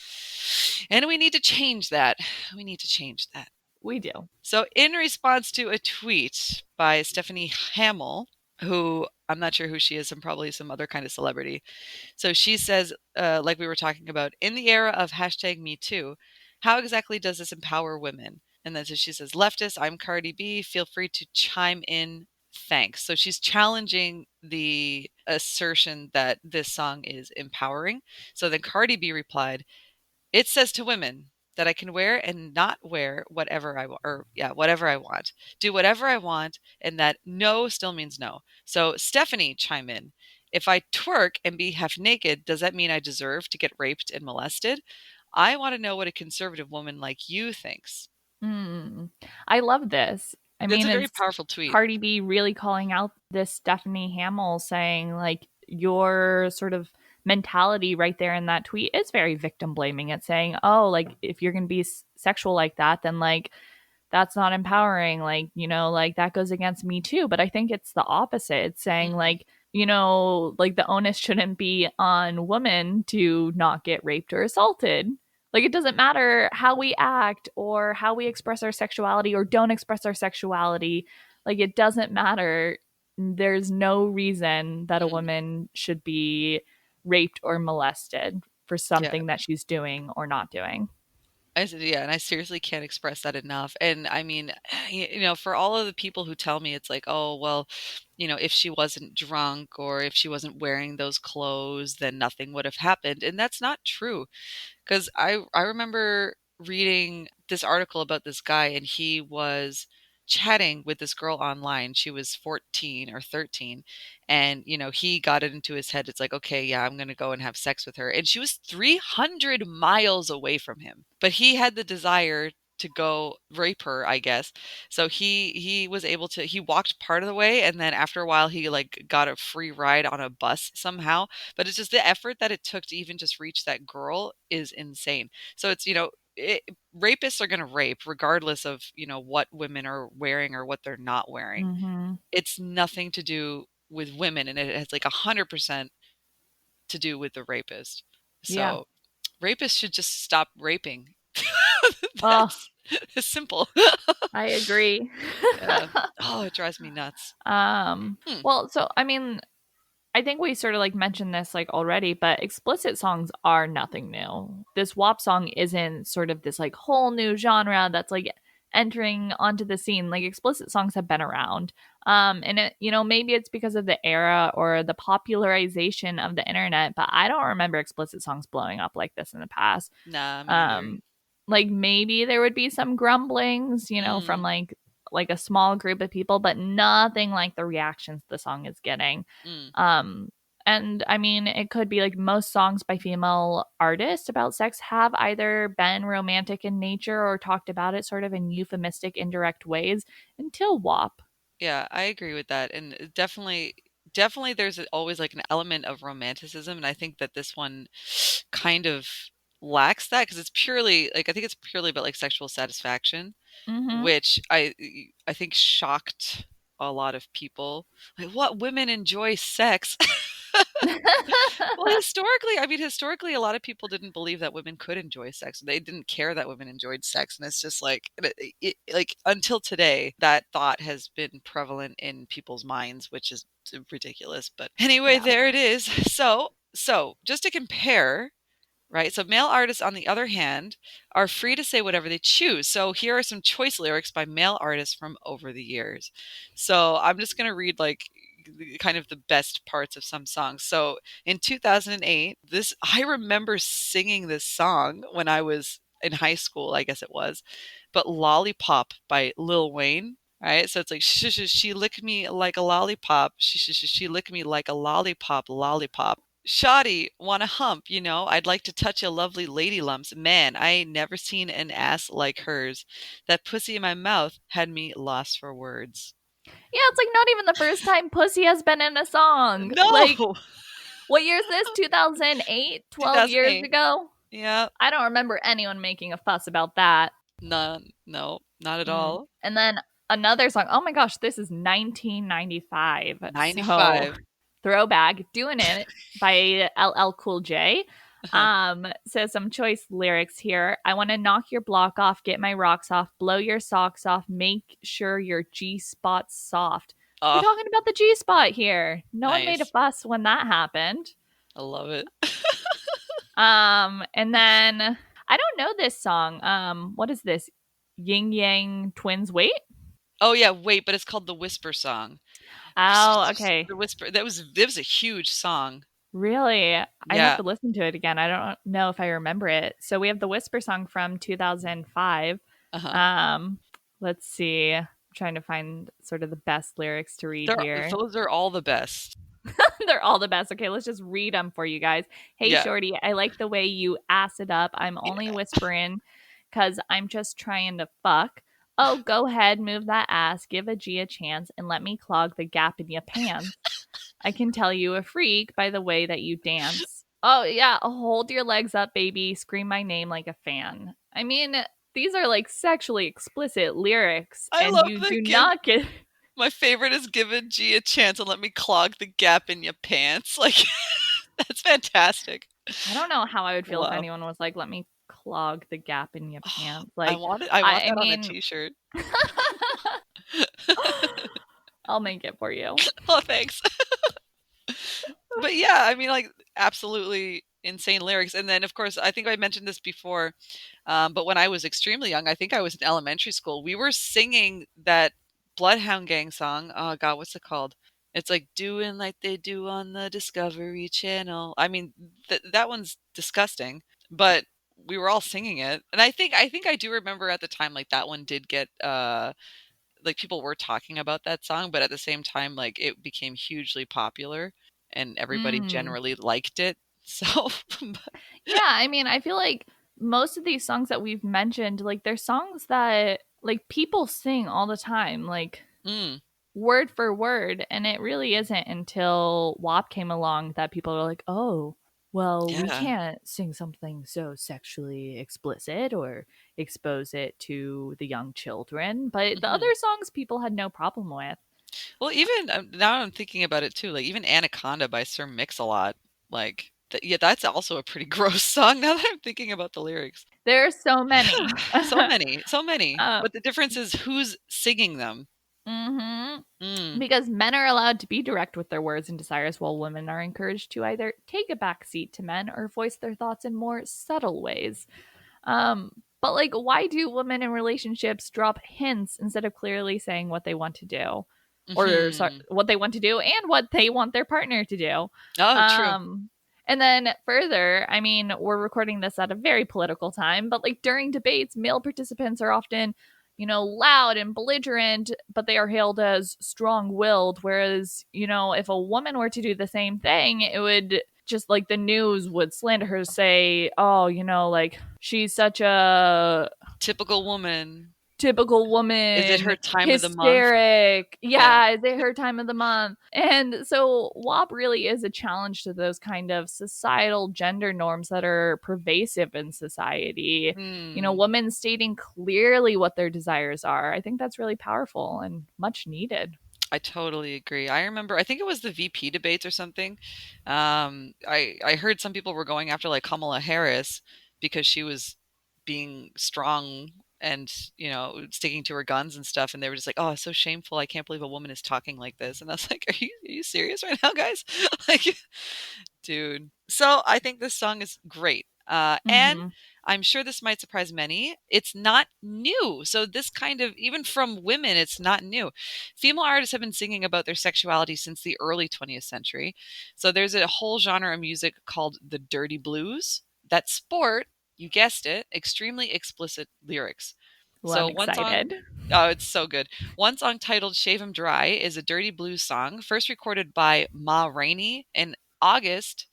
And we need to change that. We need to change that. We do. So, in response to a tweet by Stephanie Hamill, who I'm not sure who she is, and probably some other kind of celebrity. So she says, like we were talking about, in the era of hashtag Me Too, how exactly does this empower women? And then so she says, leftist, I'm Cardi B. Feel free to chime in. Thanks. So she's challenging the assertion that this song is empowering. So then Cardi B replied, it says to women that I can wear and not wear whatever I want, or yeah, whatever I want, do whatever I want, and that no still means no. So Stephanie chime in. If I twerk and be half naked, does that mean I deserve to get raped and molested? I want to know what a conservative woman like you thinks. Mm. I love this. I That's mean, a very it's powerful tweet. Cardi B really calling out this Stephanie Hamill, saying, like, your sort of mentality right there in that tweet is very victim blaming. It's saying, oh, like, if you're going to be sexual like that, then, like, that's not empowering. Like, like that goes against me too. But I think it's the opposite. It's saying, Mm, like, like the onus shouldn't be on women to not get raped or assaulted. Like, it doesn't matter how we act or how we express our sexuality or don't express our sexuality. Like, it doesn't matter. There's no reason that a mm. woman should be raped or molested for Yeah. something that she's doing or not doing. I said, yeah, and I seriously can't express that enough. And I mean, for all of the people who tell me it's like, oh, well, if she wasn't drunk or if she wasn't wearing those clothes, then nothing would have happened. And that's not true. Because I remember reading this article about this guy, and he was chatting with this girl online. She was 14 or 13. And, he got it into his head. It's like, okay, yeah, I'm going to go and have sex with her. And she was 300 miles away from him. But he had the desire to go rape her, I guess. So he was able to he walked part of the way, and then after a while he like got a free ride on a bus somehow. But it's just the effort that it took to even just reach that girl is insane. So it's, rapists are going to rape regardless of, what women are wearing or what they're not wearing. Mm-hmm. It's nothing to do with women, and it has like 100% to do with the rapist. Yeah. So rapists should just stop raping. Oh, That's simple. I agree. Yeah. Oh, it drives me nuts. Hmm. Well, so I mean, I think we sort of like mentioned this like already, but explicit songs are nothing new. This WAP song isn't sort of this like whole new genre that's like entering onto the scene. Like explicit songs have been around. And it, maybe it's because of the era or the popularization of the internet, but I don't remember explicit songs blowing up like this in the past. Nah, me neither. Um, like maybe there would be some grumblings, from Mm, like a small group of people, but nothing like the reactions the song is getting. mm. Um, and I mean, it could be like most songs by female artists about sex have either been romantic in nature or talked about it sort of in euphemistic, indirect ways until WAP. Yeah, I agree with that. And definitely there's always like an element of romanticism. And I think that this one kind of lacks that because it's purely like, I think it's purely about like sexual satisfaction, Mm-hmm. which I think shocked a lot of people. Like, what, women enjoy sex? Well, historically, a lot of people didn't believe that women could enjoy sex. They didn't care that women enjoyed sex, and it's just like, like until today, that thought has been prevalent in people's minds, which is ridiculous. But anyway, Yeah. there it is. So just to compare, right? So male artists, on the other hand, are free to say whatever they choose. So here are some choice lyrics by male artists from over the years. So I'm just going to read like kind of the best parts of some songs. So in 2008, I remember singing this song when I was in high school, I guess it was, but Lollipop by Lil Wayne. Right, so it's like she licked me like a lollipop. She licked me like a lollipop, lollipop. Shoddy, wanna hump, I'd like to touch your lovely lady lumps. Man, I ain't never seen an ass like hers. That pussy in my mouth had me lost for words. Yeah, it's like not even the first time pussy has been in a song. Like, No! what year is this? 2008? 12 years 2008. ago? Yeah. I don't remember anyone making a fuss about that. None. No, not at Mm. all. And then another song. Oh my gosh, this is 1995. So 95. throwback, Doing It by LL Cool J. So some choice lyrics here. I want to knock your block off, get my rocks off, blow your socks off, make sure your G spot's soft. We're Oh, talking about the G spot here. No one made a nice. fuss when that happened. I love it. And then I don't know this song. What is this? Yin Yang Twins Wait? Oh yeah, wait, but it's called the Whisper Song. Oh, okay. The Whisper, that was a huge song. Really? I'd have Yeah. to listen to it again. I don't know if I remember it. So we have the Whisper song from 2005. Uh-huh. Um, let's see. I'm trying to find sort of the best lyrics to read here. Those are all the best. They're all the best. Okay, let's just read them for you guys. Hey, Yeah. Shorty, I like the way you ass it up. I'm only Yeah. whispering because I'm just trying to fuck. Oh, go ahead, move that ass, give a G a chance, and let me clog the gap in your pants. I can tell you a freak by the way that you dance. Oh, yeah, hold your legs up, baby. Scream my name like a fan. I mean, these are like sexually explicit lyrics, I and love you the do give. not get. My favorite is giving G a chance and let me clog the gap in your pants. Like that's fantastic. I don't know how I would feel if Wow. anyone was like, let me clog the gap in your Oh, pants. I Like, want it. I want I that on a mean, t-shirt. I'll make it for you. Oh, thanks. But yeah, I mean, like, absolutely insane lyrics. And then, of course, I think I mentioned this before, but when I was extremely young, I think I was in elementary school, we were singing that Bloodhound Gang song. Oh, God, what's it called? It's like doing like they do on the Discovery Channel. I mean, that one's disgusting, but we were all singing it. And I think I do remember at the time, like, that one did get, like people were talking about that song, but at the same time, like it became hugely popular and everybody Mm. generally liked it. So, Yeah, I mean, I feel like most of these songs that we've mentioned, like, they're songs that like people sing all the time, like mm, word for word. And it really isn't until WAP came along that people are like, oh, well, we yeah. can't sing something so sexually explicit or expose it to the young children. But the hmm other songs people had no problem with. Well, even now I'm thinking about it too. Like even Anaconda by Sir Mix-a-Lot. Like, yeah, that's also a pretty gross song. Now that I'm thinking about the lyrics, There are so many. so many, so many. uh, But the difference is who's singing them. mhm. Mm, Because men are allowed to be direct with their words and desires, while women are encouraged to either take a back seat to men or voice their thoughts in more subtle ways. But like, why do women in relationships drop hints instead of clearly saying what they want to do, or sorry, hmm what they want to do and what they want their partner to do? Oh, true. Um, and then further, I mean, we're recording this at a very political time, but like during debates, male participants are often, loud and belligerent, but they are hailed as strong willed. Whereas, if a woman were to do the same thing, it would just like the news would slander her, say, oh, like she's such a Typical woman. typical Is it her woman, time of the month? hysteric. Yeah. Yeah, is it her time of the month? And so WAP really is a challenge to those kind of societal gender norms that are pervasive in society. Hmm. Women stating clearly what their desires are. I think that's really powerful and much needed. I totally agree. I remember, I think it was the VP debates or something. I heard some people were going after like Kamala Harris because she was being strong and sticking to her guns and stuff, and they were just like, "Oh, it's so shameful! I can't believe a woman is talking like this." And I was like, "Are you serious right now, guys?" Like, dude. So I think this song is great. And Hmm. I'm sure this might surprise many. It's not new. So this kind of, even from women, it's not new. Female artists have been singing about their sexuality since the early 20th century. So there's a whole genre of music called the dirty blues that sport, you guessed it, extremely explicit lyrics. Well, I'm So one song, excited. oh, it's so good. One song titled Shave 'Em Dry is a dirty blues song, first recorded by Ma Rainey in August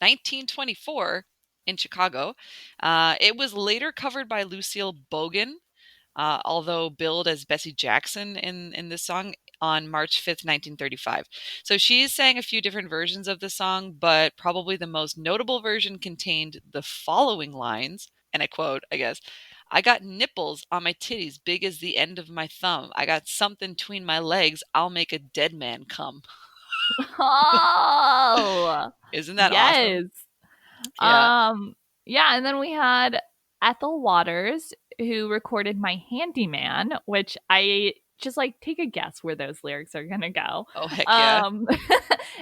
1924 in Chicago. It was later covered by Lucille Bogan, although billed as Bessie Jackson in this song on March 5th, 1935. So she sang a few different versions of the song, but probably the most notable version contained the following lines, and I quote, I guess. I got nipples on my titties big as the end of my thumb. I got something between my legs. I'll make a dead man come. Oh, Isn't that awesome? yes. Yeah. Yeah, and then we had Ethel Waters, who recorded My Handyman, which I just like take a guess where those lyrics are gonna go. Oh, heck yeah. Um,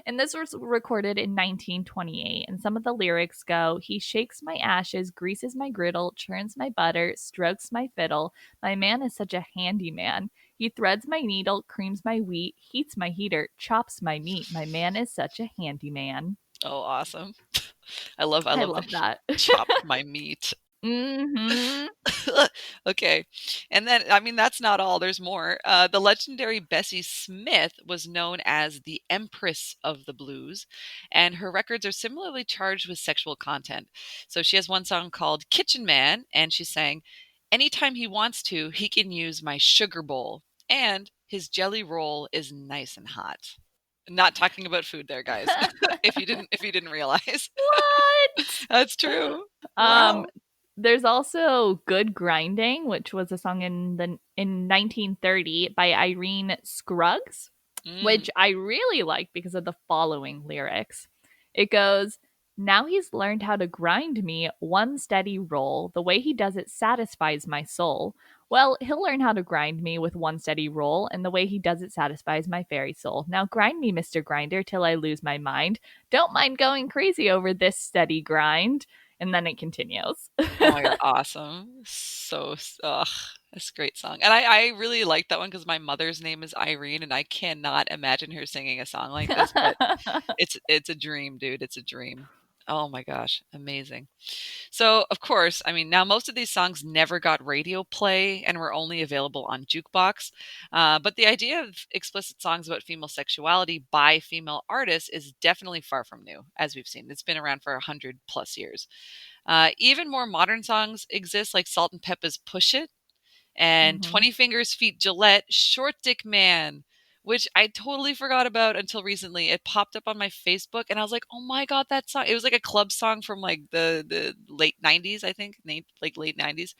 and this was recorded in 1928. And some of the lyrics go: He shakes my ashes, greases my griddle, churns my butter, strokes my fiddle. My man is such a handyman. He threads my needle, creams my wheat, heats my heater, chops my meat. My man is such a handyman. Oh, awesome. I love I the love that. chopped my meat. Mm-hmm. Okay. And then, I mean, that's not all. There's more. The legendary Bessie Smith was known as the Empress of the Blues, and her records are similarly charged with sexual content. So she has one song called Kitchen Man, and she sang, Anytime he wants to, he can use my sugar bowl, and his jelly roll is nice and hot. Not talking about food there, guys. If you didn't realize. What? That's true. Um, Wow. there's also Good Grinding, which was a song in 1930 by Irene Scruggs, Mm. which I really like because of the following lyrics. It goes, Now he's learned how to grind me one steady roll. The way he does it satisfies my soul. Well, he'll learn how to grind me with one steady roll, and the way he does it satisfies my fairy soul. Now grind me, Mr. Grinder, till I lose my mind. Don't mind going crazy over this steady grind. And then it continues. Oh my god, awesome. Ugh, that's a great song. And I really like that one because my mother's name is Irene, and I cannot imagine her singing a song like this, but it's a dream, dude. It's a dream. Oh my gosh, amazing. So, of course, I mean, now most of these songs never got radio play and were only available on jukebox. But the idea of explicit songs about female sexuality by female artists is definitely far from new, as we've seen. It's been around for 100+ years. Even more modern songs exist, like Salt and Peppa's Push It and hmm 20 Fingers Feet Gillette, Short Dick Man, which I totally forgot about until recently. It popped up on my Facebook and I was like, oh my God, that song. It was like a club song from like the late 90s, I think, like late 90s.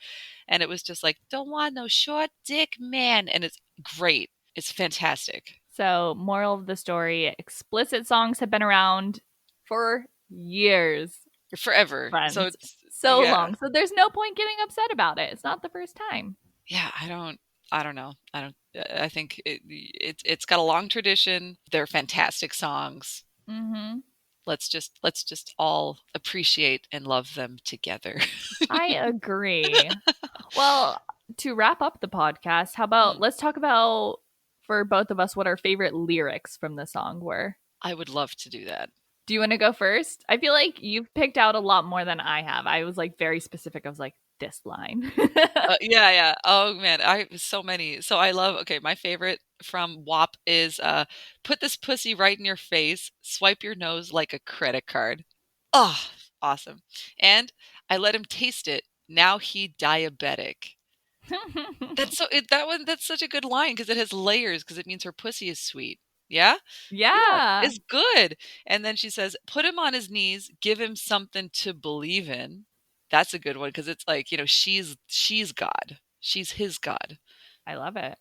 And it was just like, don't want no short dick man. And it's great. It's fantastic. So, moral of the story, explicit songs have been around for years, Forever. So friends. it's, So yeah. long. So, there's no point getting upset about it. It's not the first time. Yeah, I don't know. I think it's got a long tradition. They're fantastic songs. hmm Let's just all appreciate and love them together. I agree. Well, to wrap up the podcast, how about Mm, let's talk about for both of us what our favorite lyrics from the song were. I would love to do that. Do you want to go first? I feel like you've picked out a lot more than I have. I was like very specific. I was like, this line. Yeah, yeah. Oh man, I so many. So I love. Okay, my favorite from WAP is "Put this pussy right in your face, swipe your nose like a credit card." Oh, awesome! And I let him taste it. Now he diabetic. That one, that's such a good line because it has layers because it means her pussy is sweet. Yeah? Yeah, Yeah, it's good. And then she says, "Put him on his knees, give him something to believe in." That's a good one because it's like, she's God. She's his God. I love it.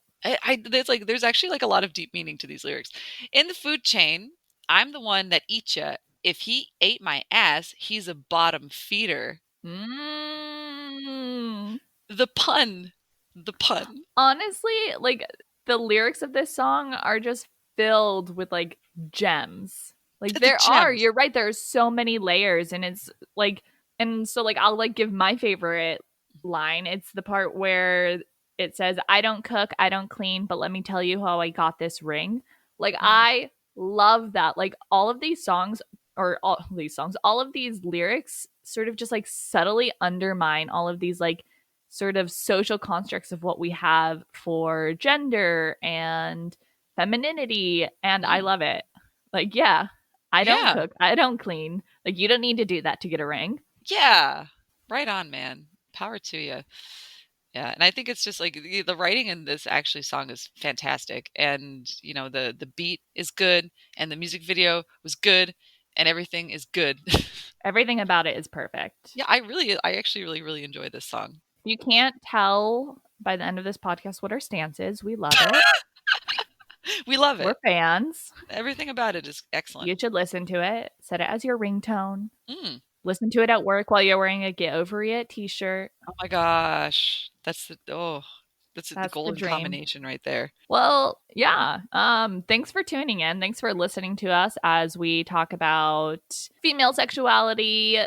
There's actually like a lot of deep meaning to these lyrics. In the food chain, I'm the one that eats ya. If he ate my ass, he's a bottom feeder. Mm. The pun. The pun. Honestly, like the lyrics of this song are just filled with like gems. Like The there are, gems. you're right, there's so many layers and it's like and so like I'll like give my favorite line. It's the part where it says, I don't cook, I don't clean, but let me tell you how I got this ring. Like Mm, I love that. Like all of these songs or all of these lyrics sort of just like subtly undermine all of these like sort of social constructs of what we have for gender and femininity. And I mm. love it. Like, yeah, I don't Yeah. cook, I don't clean. Like, you don't need to do that to get a ring. Yeah. Right on, man. Power to you. Yeah, and I think it's just like the writing in this actually song is fantastic, and the beat is good, and the music video was good, and everything is good. Everything about it is perfect. Yeah, I actually really enjoy this song. You can't tell by the end of this podcast what our stance is. We love it. We love We're it. fans. Everything about it is excellent. You should listen to it. Set it as your ringtone. Mm. Listen to it at work while you're wearing a Get Ovary It t-shirt. Oh my gosh. That's the That's the golden dream. combination right there. Well, yeah. Thanks for tuning in. Thanks for listening to us as we talk about female sexuality,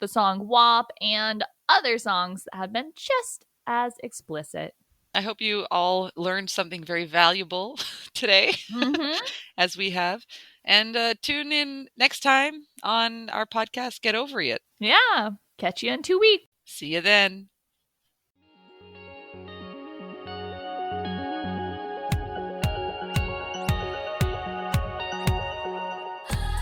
the song WAP, and other songs that have been just as explicit. I hope you all learned something very valuable today, as we have. And tune in next time on our podcast, Get Ovary It. Yeah. Catch you in 2 weeks. See you then.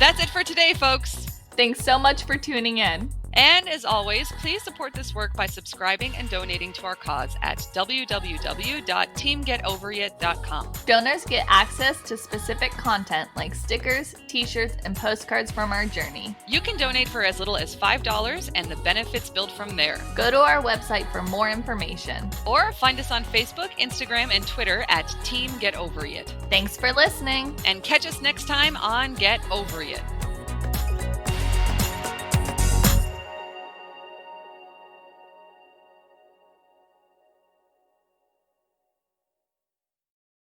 That's it for today, folks. Thanks so much for tuning in. And as always, please support this work by subscribing and donating to our cause at www.teamgetoveryit.com. Donors get access to specific content like stickers, t-shirts, and postcards from our journey. You can donate for as little as $5 and the benefits build from there. Go to our website for more information. Or find us on Facebook, Instagram, and Twitter at Team Get Ovary It. Thanks for listening. And catch us next time on Get Ovary It.